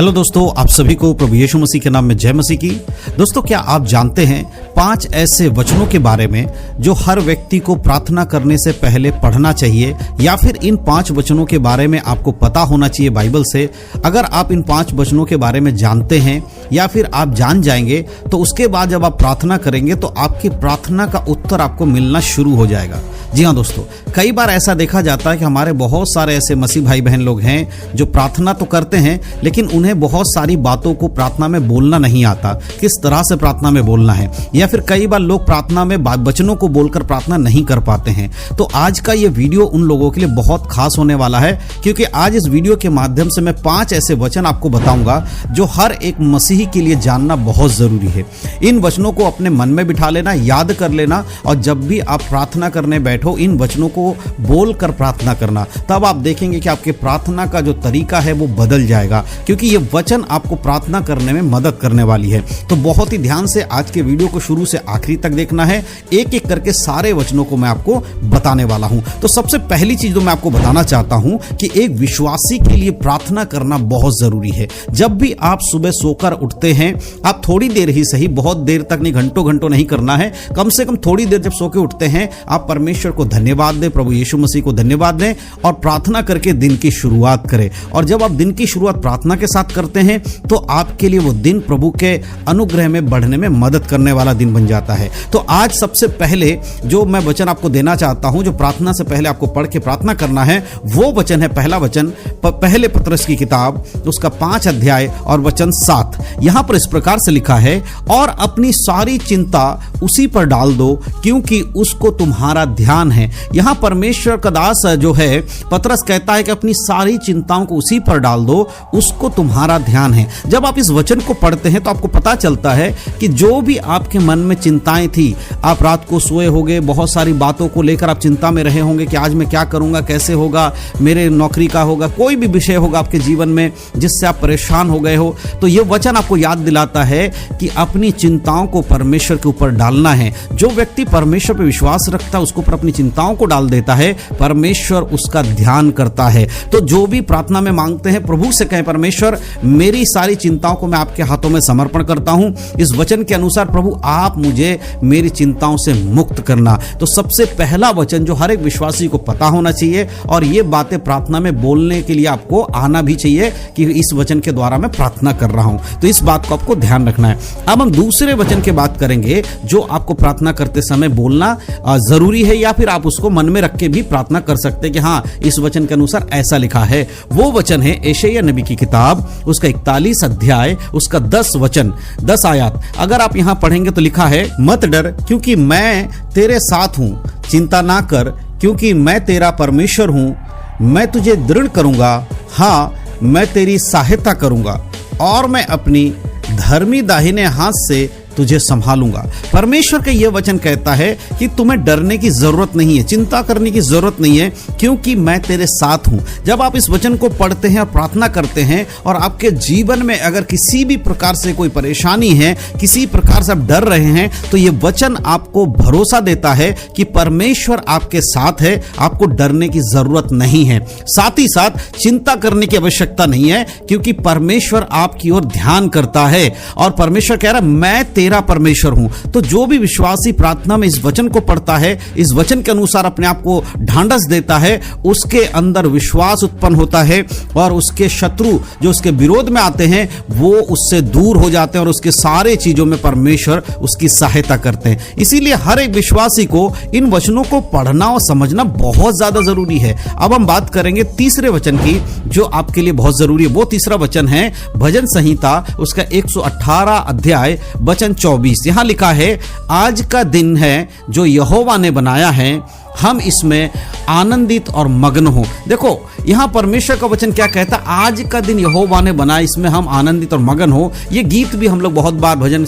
Hello दोस्तों, आप सभी को प्रभु यीशु मसीह के नाम में जय मसीह की। दोस्तों, क्या आप जानते हैं 5 ऐसे वचनों के बारे में जो हर व्यक्ति को प्रार्थना करने से पहले पढ़ना चाहिए, या फिर इन 5 वचनों के बारे में आपको पता होना चाहिए बाइबल से। अगर आप इन 5 वचनों के बारे में जानते हैं या फिर आप जान जाएंगे तो उसके बाद जब आप प्रार्थना करेंगे तो आपकी प्रार्थना का उत्तर आपको मिलना शुरू हो जाएगा। जी हाँ दोस्तों, कई बार ऐसा देखा जाता है कि हमारे बहुत सारे ऐसे मसीह भाई बहन लोग हैं जो प्रार्थना तो करते हैं, लेकिन उन्हें बहुत सारी बातों को प्रार्थना में बोलना नहीं आता, किस तरह से प्रार्थना में बोलना है, या फिर कई बार लोग प्रार्थना में वचनों को बोलकर प्रार्थना नहीं कर पाते हैं। तो आज का ये वीडियो उन लोगों के लिए बहुत खास होने वाला है, क्योंकि आज इस वीडियो के माध्यम से मैं 5 ऐसे वचन आपको बताऊंगा जो हर एक मसीही के लिए जानना बहुत जरूरी है। इन वचनों को अपने मन में बिठा लेना, याद कर लेना, और जब भी आप प्रार्थना करने बैठो इन वचनों को बोलकर प्रार्थना करना। तब आप देखेंगे कि आपके प्रार्थना का जो तरीका है वो बदल जाएगा, क्योंकि ये वचन आपको प्रार्थना करने में मदद करने वाली है। तो बहुत ही ध्यान से आज के वीडियो को शुरू से आखिरी तक देखना है। एक एक करके सारे वचनों को मैं आपको बताने वाला हूं। तो सबसे पहली चीज जो मैं आपको बताना चाहता हूं कि एक विश्वासी के लिए प्रार्थना करना बहुत जरूरी है। जब भी आप सुबह सोकर उठते हैं, आप थोड़ी देर ही सही, बहुत देर तक नहीं, घंटों घंटों नहीं करना है, कम से कम थोड़ी देर जब सो के उठते हैं आप परमेश्वर को धन्यवाद दें, प्रभु यीशु मसीह को धन्यवाद दें और प्रार्थना करके दिन की शुरुआत करें। और जब आप दिन की शुरुआत प्रार्थना के साथ करते हैं तो आपके लिए वो दिन प्रभु के अनुग्रह में बढ़ने में मदद करने वाला दिन बन जाता है। तो आज सबसे पहले जो मैं वचन आपको देना चाहता हूं, जो प्रार्थना से पहले आपको पढ़ के प्रार्थना करना है, वो वचन है पहला वचन पहले पत्रस की किताब उसका 5 अध्याय और वचन 7। यहां पर इस प्रकार से लिखा है, और अपनी सारी चिंता उसी पर डाल दो क्योंकि उसको तुम्हारा ध्यान है। यहां परमेश्वर का दास जो है पतरस कहता है कि अपनी सारी चिंताओं को उसी पर डाल दो, उसको तुम्हारा ध्यान है। जब आप इस वचन को पढ़ते हैं तो आपको पता चलता है कि जो भी आपके मन में चिंताएं थी, आप रात को सोए होंगे, बहुत सारी बातों को लेकर आप चिंता में रहे होंगे कि आज मैं क्या करूंगा, कैसे होगा, मेरे नौकरी का होगा, कोई भी विषय होगा आपके जीवन में जिससे आप परेशान हो गए हो। तो यह वचन आपको याद दिलाता है कि अपनी चिंताओं को परमेश्वर के ऊपर डालना है। जो व्यक्ति परमेश्वर पर विश्वास रखता है उसको ऊपर अपनी चिंताओं को डाल देता है, परमेश्वर उसका ध्यान करता है। तो जो भी प्रार्थना में मांगते हैं प्रभु से कहें, परमेश्वर मेरी सारी चिंताओं को मैं आपके हाथों में समर्पण करता हूं। इस वचन के अनुसार प्रभु आप मुझे मेरी चिंताओं से मुक्त करना। तो सबसे पहला वचन जो हर एक विश्वासी को पता होना चाहिए, और ये बातें प्रार्थना में बोलने के लिए आपको आना भी चाहिए कि इस वचन के द्वारा मैं प्रार्थना कर रहा हूं। तो इस बात को आपको ध्यान रखना है। अब हम दूसरे वचन की बात करेंगे जो आपको प्रार्थना करते समय बोलना जरूरी है, या फिर आप उसको मन में रख के भी प्रार्थना कर सकते हैं कि हाँ, इस वचन के अनुसार ऐसा लिखा है। वो वचन है यशायाह नबी की किताब उसका 41 अध्याय उसका 10 वचन 10 आयत। अगर आप यहां पढ़ेंगे तो लिखा है, मत डर क्योंकि मैं तेरे साथ हूं, चिंता ना कर क्योंकि मैं तेरा परमेश्वर हूं, मैं तुझे दृढ़ करूंगा, हाँ मैं तेरी सहायता करूंगा और मैं अपनी धर्मी दाहिने हाथ से तुझे संभालूंगा। परमेश्वर का यह वचन कहता है कि तुम्हें डरने की जरूरत नहीं है, चिंता करने की जरूरत नहीं है, क्योंकि मैं तेरे साथ हूं। जब आप इस वचन को पढ़ते हैं और प्रार्थना करते हैं और आपके जीवन में अगर किसी भी प्रकार से कोई परेशानी है, किसी प्रकार से आप डर रहे हैं, तो यह वचन आपको भरोसा देता है कि परमेश्वर आपके साथ है, आपको डरने की जरूरत नहीं है। साथ ही साथ चिंता करने की आवश्यकता नहीं है, क्योंकि परमेश्वर आपकी ओर ध्यान करता है। और परमेश्वर कह रहा है, मैं तेरा परमेश्वर हूं। तो जो भी विश्वासी प्रार्थना में इस वचन को पढ़ता है, इस वचन के अनुसार अपने आप को ढांढस देता है, उसके अंदर विश्वास उत्पन्न होता है और उसके शत्रु जो उसके विरोध में आते हैं वो उससे दूर हो जाते हैं और उसके सारे चीजों में परमेश्वर उसकी सहायता करते हैं। इसीलिए हर एक विश्वासी को इन वचनों को पढ़ना और समझना बहुत ज्यादा जरूरी है। अब हम बात करेंगे तीसरे वचन की जो आपके लिए बहुत जरूरी है। वो तीसरा वचन है भजन संहिता उसका 118 अध्याय वचन 24। यहां लिखा है, आज का दिन है जो यहोवा ने बनाया है, हम इसमें आनंदित और मग्न हो। देखो यहां परमेश्वर का वचन क्या कहता है, आज का दिन यहोवा ने बनाया, इसमें हम आनंदित और मगन हो। ये गीत भी हम लोग बहुत बार भजन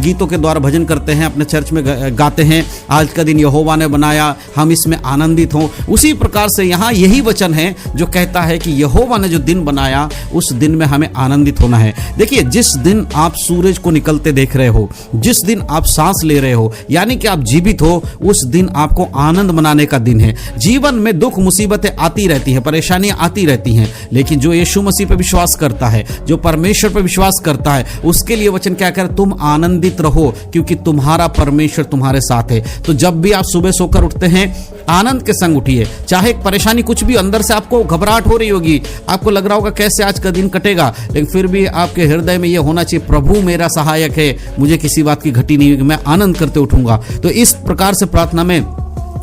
गीतों के द्वारा भजन करते हैं, अपने चर्च में गाते हैं, आज का दिन यहोवा ने बनाया, हम इसमें आनंदित हो। उसी प्रकार से यहाँ यही वचन है जो कहता है कि यहोवा ने जो दिन बनाया उस दिन में हमें आनंदित होना है। देखिए, जिस दिन आप सूरज को निकलते देख रहे हो, जिस दिन आप सांस ले रहे हो, यानी कि आप जीवित हो, उस दिन आपको आनंद आनंद मनाने का दिन है। जीवन में दुख मुसीबतें आती रहती हैं, परेशानियां आती रहती हैं, लेकिन जो यीशु मसीह पर विश्वास करता है, जो परमेश्वर पर विश्वास करता है, उसके लिए वचन क्या कह रहा है? तुम आनंदित रहो क्योंकि तुम्हारा परमेश्वर तुम्हारे साथ है। तो जब भी आप सुबह सोकर उठते हैं, आनंद के संग उठिए। चाहे परेशानी कुछ भी, अंदर से आपको घबराहट हो रही होगी, आपको लग रहा होगा कैसे आज का दिन कटेगा, लेकिन फिर भी आपके हृदय में यह होना चाहिए, प्रभु मेरा सहायक है, मुझे किसी बात की घटी नहीं होगी, मैं आनंद करते उठूंगा। तो इस प्रकार से प्रार्थना में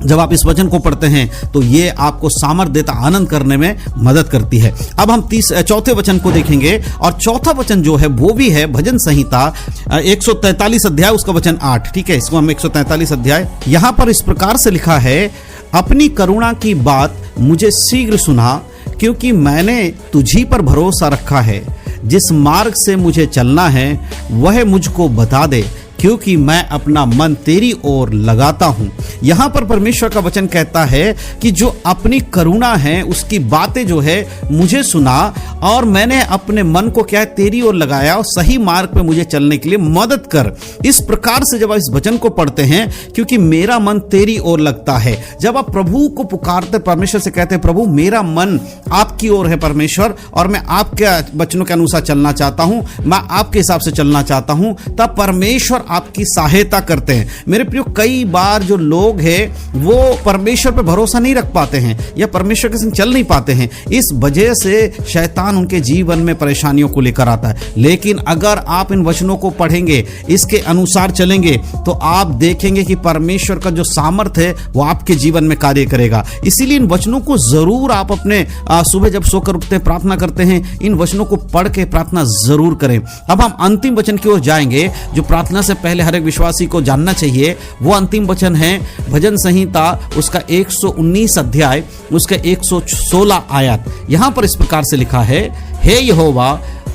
जब आप इस वचन को पढ़ते हैं तो ये आपको सामर्थ्य देता, आनंद करने में मदद करती है। अब हम चौथे वचन को देखेंगे, और चौथा वचन जो है वो भी है भजन संहिता 143 अध्याय, उसका वचन 8। ठीक है, इसको हम 143 अध्याय, यहां पर इस प्रकार से लिखा है, अपनी करुणा की बात मुझे शीघ्र सुना, क्योंकि मैंने तुझी पर भरोसा रखा है। जिस मार्ग से मुझे चलना है वह मुझको बता दे, क्योंकि मैं अपना मन तेरी ओर लगाता हूं। यहां पर परमेश्वर का वचन कहता है कि जो अपनी करुणा है उसकी बातें जो है मुझे सुना, और मैंने अपने मन को क्या है तेरी ओर लगाया, और सही मार्ग पे मुझे चलने के लिए मदद कर। इस प्रकार से जब आप इस वचन को पढ़ते हैं, क्योंकि मेरा मन तेरी ओर लगता है, जब आप प्रभु को पुकारते, परमेश्वर से कहते हैं प्रभु मेरा मन आपकी ओर है परमेश्वर, और मैं आपके वचनों के अनुसार चलना चाहता हूं, मैं आपके हिसाब से चलना चाहता हूं, तब परमेश्वर आपकी सहायता करते हैं। मेरे प्रियो, कई बार जो लोग हैं वो परमेश्वर पर भरोसा नहीं रख पाते हैं या परमेश्वर के संग चल नहीं पाते हैं, इस वजह से शैतान उनके जीवन में परेशानियों को लेकर आता है। लेकिन अगर आप इन वचनों को पढ़ेंगे, इसके अनुसार चलेंगे, तो आप देखेंगे कि परमेश्वर का जो सामर्थ्य है वो आपके जीवन में कार्य करेगा। इसीलिए इन वचनों को जरूर आप अपने सुबह जब सोकर उठते हैं, प्रार्थना करते हैं, इन वचनों को पढ़ के प्रार्थना जरूर करें। अब हम अंतिम वचन की ओर जाएंगे जो प्रार्थना से पहले हर एक विश्वासी को जानना चाहिए। वो अंतिम वचन है भजन संहिता उसका 119 अध्याय, उसका 116 आयत। यहां पर इस प्रकार से लिखा है, हे यहोवा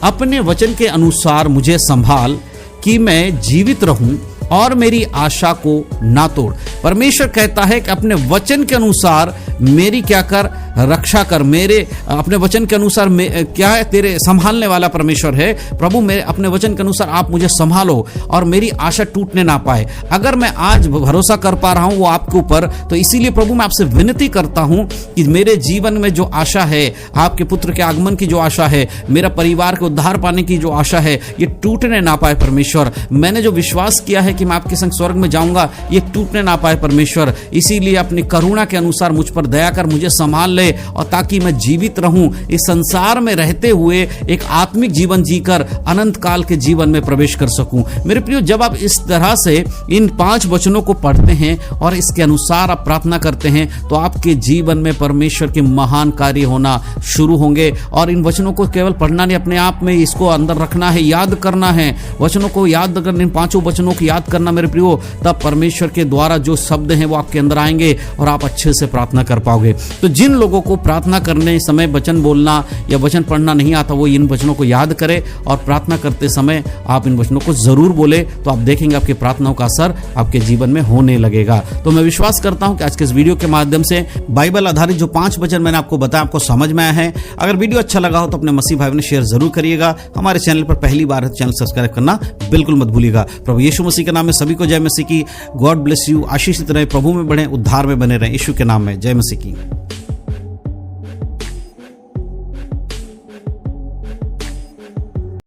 अपने वचन के अनुसार मुझे संभाल, कि मैं जीवित रहूं और मेरी आशा को ना तोड़। परमेश्वर कहता है कि अपने वचन के अनुसार मेरी क्या कर, रक्षा कर। मेरे अपने वचन के अनुसार क्या है, तेरे संभालने वाला परमेश्वर है। प्रभु मेरे अपने वचन के अनुसार आप मुझे संभालो और मेरी आशा टूटने ना पाए। अगर मैं आज भरोसा कर पा रहा हूं वो आपके ऊपर, तो इसीलिए प्रभु मैं आपसे विनती करता हूं कि मेरे जीवन में जो आशा है, आपके पुत्र के आगमन की जो आशा है, मेरा परिवार के उद्धार पाने की जो आशा है, ये टूटने ना पाए परमेश्वर। मैंने जो विश्वास किया है कि मैं आपके संग स्वर्ग में जाऊंगा, ये टूटने ना पाए परमेश्वर। इसीलिए अपनी करुणा के अनुसार मुझ पर दया कर, मुझे संभाल ले, और ताकि मैं जीवित रहूं, इस संसार में रहते हुए एक आत्मिक जीवन जीकर अनंत काल के जीवन में प्रवेश कर सकूं। मेरे प्रियो, जब आप इस तरह से इन 5 वचनों को पढ़ते हैं और इसके अनुसार आप प्रार्थना करते हैं, तो आपके जीवन में परमेश्वर के महान कार्य होना शुरू होंगे। और इन वचनों को केवल पढ़ना नहीं, अपने आप में इसको अंदर रखना है, याद करना है। वचनों को याद करना, इन 5 वचनों को याद करना मेरे प्रियो, तब परमेश्वर के द्वारा जो शब्द हैं वो आपके अंदर आएंगे और आप अच्छे से प्रार्थना कर पाओगे। तो जिन लोगों को प्रार्थना करने समय वचन बोलना या वचन पढ़ना नहीं आता, वो इन वचनों को याद करें और प्रार्थना करते समय आप इन वचनों को जरूर बोले, तो आप देखेंगे आपकी प्रार्थनाओं का असर आपके जीवन में होने लगेगा। तो मैं विश्वास करता हूं कि आज के इस वीडियो के माध्यम से बाइबल आधारित जो 5 वचन मैंने आपको बताया आपको समझ में आया है। अगर वीडियो अच्छा लगा हो तो अपने मसीह भाई ने शेयर जरूर करिएगा। हमारे चैनल पर पहली बार है तो चैनल सब्सक्राइब करना बिल्कुल मत भूलिएगा। प्रभु यीशु मसीह के नाम में सभी को जय मसीह की। God bless you. आशीषित रहे, प्रभु में बढ़े, उद्धार में बने रहे। यीशु के नाम में जय मसीह की।